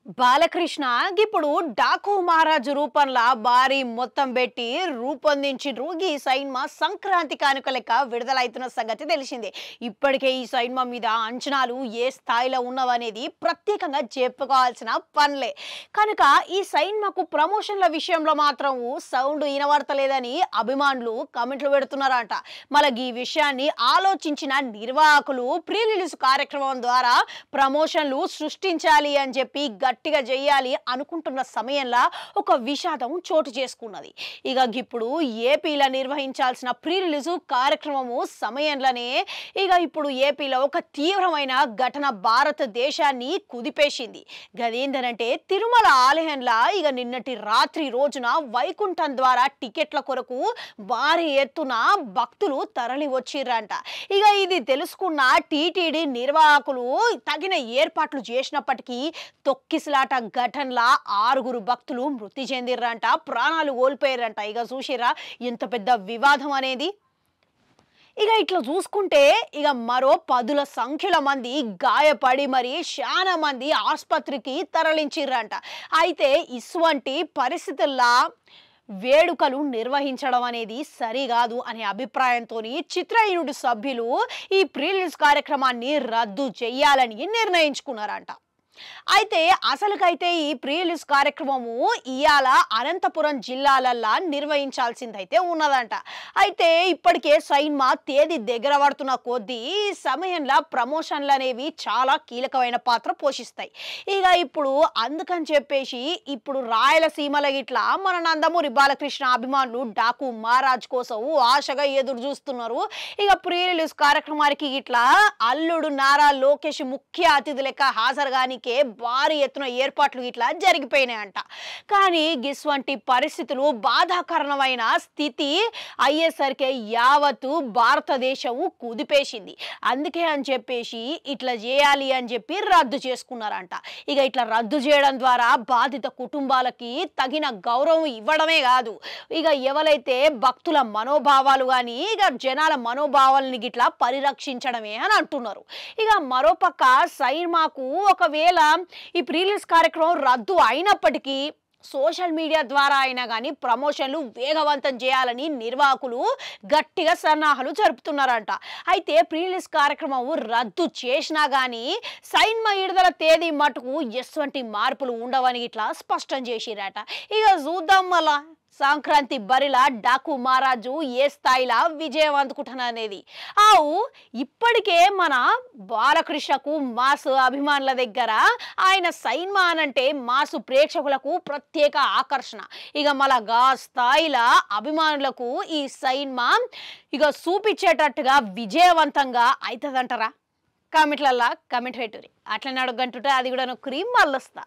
బాలకృష్ణ ఇప్పుడు డాకు మహారాజు రూపంలో భారీ మొత్తం పెట్టి రూపొందించిండ్రు. ఈ సినిమా సంక్రాంతి కానుక లెక్క విడుదలైతున్న సంగతి తెలిసిందే. ఇప్పటికే ఈ సినిమా మీద అంచనాలు ఏ స్థాయిలో ఉన్నవనేది ప్రత్యేకంగా చెప్పుకోవాల్సిన పనిలే. కనుక ఈ సినిమాకు ప్రమోషన్ల విషయంలో మాత్రం సౌండ్ వినబడతలేదని అభిమానులు కామెంట్లు పెడుతున్నారంట. మళ్ళీ ఈ విషయాన్ని ఆలోచించిన నిర్వాహకులు ప్రీ రిలీజ్ కార్యక్రమం ద్వారా ప్రమోషన్లు సృష్టించాలి అని చెప్పి గట్టిగా చేయాలి అనుకుంటున్న సమయంలో ఒక విషాదం చోటు చేసుకున్నది. ఇక ఇప్పుడు ఏపీలో నిర్వహించాల్సిన ప్రీ రిలీజ్ కార్యక్రమము సమయంలోనే ఇప్పుడు ఏపీలో ఒక తీవ్రమైన ఘటన భారతదేశాన్ని కుదిపేసింది. గదేందనంటే తిరుమల ఆలయంలో నిన్నటి రాత్రి రోజున వైకుంఠం ద్వారా టికెట్ల కొరకు భారీ ఎత్తున భక్తులు తరలి వచ్చిర్రంట. ఇది తెలుసుకున్న టీటీడీ నిర్వాహకులు తగిన ఏర్పాట్లు చేసినప్పటికీ తొక్కిసలాట ఘటనలా 6 భక్తులు మృతి చెందిర్రంట, ప్రాణాలు కోల్పోయారంట. చూసిరా ఎంత పెద్ద వివాదం అనేది. ఇట్లా చూసుకుంటే మరో 10ల సంఖ్యల మంది గాయపడి మరి చాలా మంది ఆసుపత్రికి తరలించిర్రంట. అయితే ఇటువంటి పరిస్థితుల్లో వేడుకలు నిర్వహించడం అనేది సరికాదు అనే అభిప్రాయంతో చిత్ర యూనిట్ సభ్యులు ఈ ప్రీ రిలీజ్ కార్యక్రమాన్ని రద్దు చేయాలని నిర్ణయించుకున్నారంట. అయితే అసలుకైతే ఈ ప్రీ రిలీజ్ కార్యక్రమము ఇయాల అనంతపురం జిల్లాలల్లా నిర్వహించాల్సిందైతే ఉన్నదంట. అయితే ఇప్పటికే సినిమా తేదీ దగ్గర పడుతున్న కొద్దీ ఈ సమయంలో ప్రమోషన్లు అనేవి చాలా కీలకమైన పాత్ర పోషిస్తాయి. ఇప్పుడు అందుకని చెప్పేసి ఇప్పుడు రాయలసీమల ఇట్లా మన నందమూరి బాలకృష్ణ అభిమానులు డాకు మహారాజ్ కోసం ఆశగా ఎదురు చూస్తున్నారు. ప్రీ రిలీజ్ కార్యక్రమానికి ఇట్లా అల్లుడు నారా లోకేష్ ముఖ్య అతిథి లెక్క హాజరుగాని భారీ ఎత్తున ఏర్పాట్లు ఇట్లా జరిగిపోయినాయంట. కానీ గిస్వంటి పరిస్థితులు బాధాకరమైన స్థితి అయ్యేసరికి యావత్తు భారతదేశము కుదిపేసింది. అందుకే అని చెప్పేసి ఇట్లా చేయాలి అని చెప్పి రద్దు చేసుకున్నారంట. ఇట్లా రద్దు చేయడం ద్వారా బాధిత కుటుంబాలకి తగిన గౌరవం ఇవ్వడమే కాదు, ఎవరైతే భక్తుల మనోభావాలు కానీ జనాల మనోభావాలని ఇట్లా పరిరక్షించడమే అని అంటున్నారు. మరోపక్క సినిమాకు ఒకవేళ ఈ ప్రీ రిలీజ్ కార్యక్రమం రద్దు అయినప్పటికీ సోషల్ మీడియా ద్వారా అయినా కానీ ప్రమోషన్లు వేగవంతం చేయాలని నిర్వాహకులు గట్టిగా సన్నాహాలు జరుపుతున్నారంట. అయితే ప్రీ రిలీజ్ కార్యక్రమం రద్దు చేసినా కానీ సినిమా విడుదల తేదీ మటుకు ఎటువంటి మార్పులు ఉండవని ఇట్లా స్పష్టం చేసిరట. చూద్దాం మళ్ళా సంక్రాంతి బరిలా డాకు మహారాజు ఏ స్థాయిలో విజయం అందుకుంటున్నది. ఇప్పటికే మన బాలకృష్ణకు మాసు అభిమానుల దగ్గర ఆయన సినిమా అనంటే మాసు ప్రేక్షకులకు ప్రత్యేక ఆకర్షణ. మళ్ళా గా స్థాయిలో అభిమానులకు ఈ సినిమా చూపించేటట్టుగా విజయవంతంగా అవుతుందంటారా? కామెంట్లల్లా కామెంట్ పెట్టుర్రి. అట్లనే అడుగంటుంటే అది కూడా క్రీమ్ మళ్ళొస్తా.